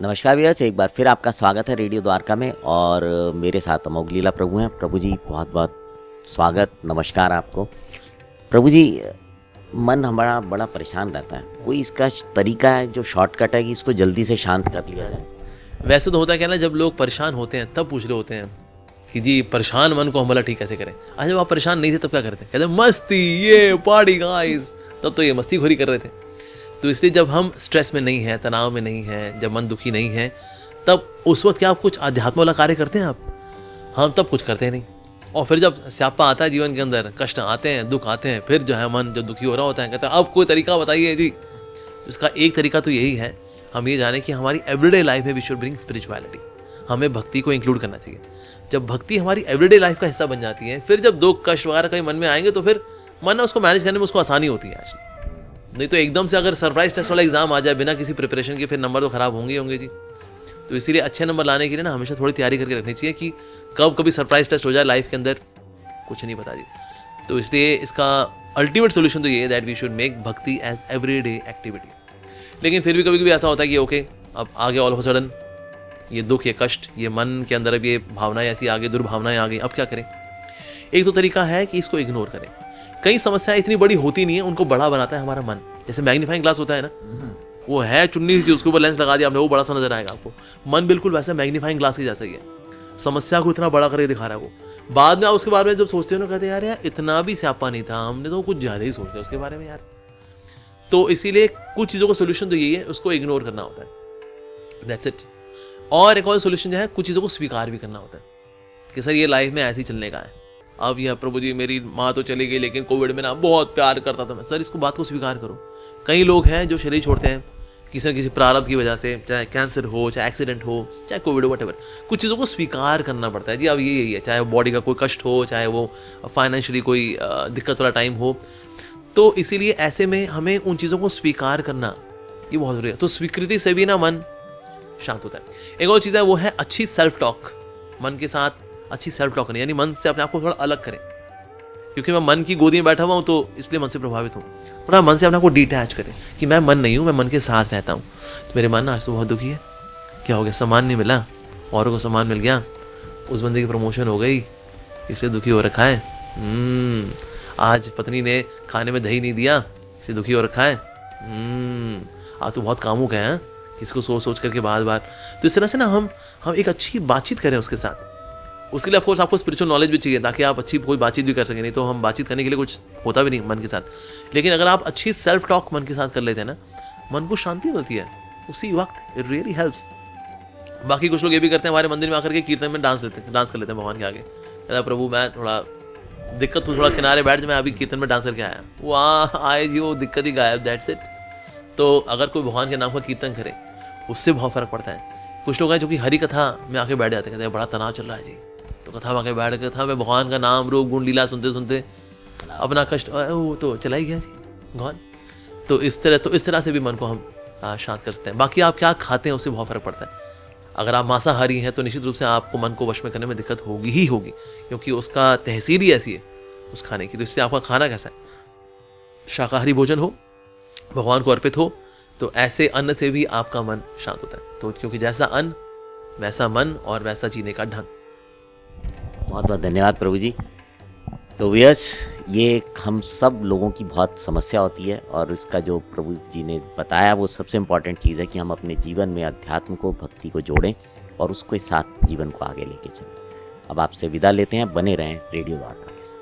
नमस्कार भैया, एक बार फिर आपका स्वागत है रेडियो द्वारका में। और मेरे साथ अमोघ लीला प्रभु हैं। प्रभु जी बहुत बहुत स्वागत, नमस्कार आपको। प्रभु जी, मन हमारा बड़ा परेशान रहता है, कोई इसका तरीका है जो शॉर्टकट है कि इसको जल्दी से शांत कर लिया जाए? वैसे तो होता क्या ना, जब लोग परेशान होते हैं तब पूछ रहे होते हैं कि जी परेशान मन को हम भला ठीक कैसे करें। आज जब आप परेशान नहीं थे तब क्या करते? कहते मस्ती, ये पार्टी गाइस। तब तो ये मस्ती खोरी कर रहे थे। तो इसलिए जब हम स्ट्रेस में नहीं है, तनाव में नहीं है, जब मन दुखी नहीं है, तब उस वक्त क्या आप कुछ आध्यात्म वाला कार्य करते हैं आप? हम तब कुछ करते नहीं। और फिर जब स्यापा आता है जीवन के अंदर, कष्ट आते हैं, दुख आते हैं, फिर जो है मन जो दुखी हो रहा होता है कहता है अब कोई तरीका बताइए जी। तो इसका एक तरीका तो यही है, हम ये जाने कि हमारी एवरीडे लाइफ में वी शुड ब्रिंग स्पिरिचुअलिटी। हमें भक्ति को इंक्लूड करना चाहिए। जब भक्ति हमारी एवरीडे लाइफ का हिस्सा बन जाती है, फिर जब दुख कष्ट वगैरह कहीं मन में आएंगे तो फिर मन ना उसको मैनेज करने में उसको आसानी होती है आज। नहीं तो एकदम से अगर सरप्राइज टेस्ट वाला एग्जाम आ जाए बिना किसी प्रिपरेशन के, फिर नंबर तो खराब होंगे होंगे जी। तो इसीलिए अच्छे नंबर लाने के लिए ना हमेशा थोड़ी तैयारी करके रखनी चाहिए कि कब कभी सरप्राइज टेस्ट हो जाए लाइफ के अंदर, कुछ नहीं पता जी। तो इसलिए इसका अल्टीमेट सोल्यूशन तो ये है दैट वी शुड मेक भक्ति एज एवरीडे एक्टिविटी। लेकिन फिर भी कभी कभी ऐसा होता है कि ओके, अब आगे ऑल ऑफ सडन ये दुख, ये कष्ट, ये मन के अंदर अब ये भावनाएं ऐसी आगे, दुर्भावनाएं आ गई, अब क्या करें? एक तो तरीका है कि इसको इग्नोर करें। कई समस्याएं इतनी बड़ी होती नहीं है, उनको बड़ा बनाता है हमारा मन। जैसे मैग्नीफाइंग ग्लास होता है ना, वो है चुन्नी सी, उसके ऊपर लेंस लगा दिया आपने, वो बड़ा सा नजर आएगा आपको। मन बिल्कुल वैसा मैग्नीफाइंग ग्लास के जैसा ही है, समस्या को इतना बड़ा करके दिखा रहा है वो। बाद में आप उसके बारे में जब सोचते हो ना, कहते हैं यार इतना भी स्यापा नहीं था, हमने तो कुछ ज्यादा ही सोच लिया उसके बारे में यार। तो इसीलिए कुछ चीज़ों का सोल्यूशन तो यही है, उसको इग्नोर करना होता है, दैट्स इट। और एक और सोल्यूशन जो है, कुछ चीज़ों को स्वीकार भी करना होता है कि सर ये लाइफ में ऐसे ही चलने का है। अब यह प्रभु जी मेरी माँ तो चली गई, लेकिन कोविड में ना बहुत प्यार करता था मैं। सर इसको बात को स्वीकार करो। कई लोग हैं जो शरीर छोड़ते हैं किसी न किसी प्रारब्ध की वजह से, चाहे कैंसर हो, चाहे एक्सीडेंट हो, चाहे कोविड हो, वटेवर। कुछ चीज़ों को स्वीकार करना पड़ता है जी। अब ये यही है, चाहे बॉडी का कोई कष्ट हो, चाहे वो फाइनेंशियली कोई दिक्कत वाला टाइम हो। तो इसीलिए ऐसे में हमें उन चीज़ों को स्वीकार करना ये बहुत ज़रूरी है। तो स्वीकृति से भी ना मन शांत होता है। एक और चीज़ है, वो है अच्छी सेल्फ टॉक। मन के साथ अच्छी सेल्फ टॉक करनी, यानी मन से अपने आप को थोड़ा अलग करें। क्योंकि मैं मन की गोदी में बैठा हुआ हूँ तो इसलिए मन से प्रभावित हूँ। थोड़ा मन से अपने आप को डिटैच करें कि मैं मन नहीं हूँ, मैं मन के साथ रहता हूँ। तो मेरे मन आज तो बहुत दुखी है, क्या हो गया? सम्मान नहीं मिला, औरों को सम्मान मिल गया, उस बंदे की प्रमोशन हो गई, इसलिए दुखी हो रखा है। आज पत्नी ने खाने में दही नहीं दिया, इसलिए दुखी हो रखा है। आज तो बहुत कामुक है, किसको सोच सोच करके बार बार। तो इस तरह से ना हम एक अच्छी बातचीत करें उसके साथ। उसके लिए ऑफकोर्स आपको स्पिरिचुअल नॉलेज भी चाहिए ताकि आप अच्छी कोई बातचीत भी कर सकें। नहीं तो हम बातचीत करने के लिए कुछ होता भी नहीं मन के साथ। लेकिन अगर आप अच्छी सेल्फ टॉक मन के साथ कर लेते हैं ना, मन को शांति मिलती है उसी वक्त। It really helps. बाकी कुछ लोग ये भी करते हैं, हमारे मंदिर में आकर के कीर्तन में डांस कर लेते हैं भगवान के आगे। कहता प्रभु मैं थोड़ा दिक्कत हूँ, थोड़ा किनारे बैठ, मैं अभी कीर्तन में डांस करके आया। वो आए जी, वो दिक्कत ही गायब, दैट्स इट। तो अगर कोई भगवान के नाम का कीर्तन करे उससे बहुत फर्क पड़ता है। कुछ लोग हैं जो कि हरी कथा में आके बैठ जाते हैं, कहते हैं बड़ा तनाव चल रहा है जी, तो कथा में आके बैठ के कथा में भगवान का नाम, रूप, गुण, लीला सुनते सुनते अपना कष्ट वो तो चला ही गया जी, गॉन। तो इस तरह से भी मन को हम शांत कर सकते हैं। बाकी आप क्या खाते हैं उससे बहुत फर्क पड़ता है। अगर आप मांसाहारी हैं तो निश्चित रूप से आपको मन को वश में करने में दिक्कत होगी ही होगी, क्योंकि उसका तहसील ही ऐसी है उस खाने की। तो इससे आपका खाना कैसा है? शाकाहारी भोजन हो, भगवान को अर्पित हो, तो ऐसे अन्न से भी आपका मन शांत होता है। तो क्योंकि जैसा अन्न वैसा मन और वैसा जीने का ढंग। बहुत बहुत धन्यवाद प्रभु जी। तो व्यस ये हम सब लोगों की बहुत समस्या होती है, और उसका जो प्रभु जी ने बताया वो सबसे इम्पॉर्टेंट चीज़ है कि हम अपने जीवन में अध्यात्म को, भक्ति को जोड़ें और उसके साथ जीवन को आगे लेके चलें। अब आपसे विदा लेते हैं, बने रहें रेडियो द्वारका के साथ।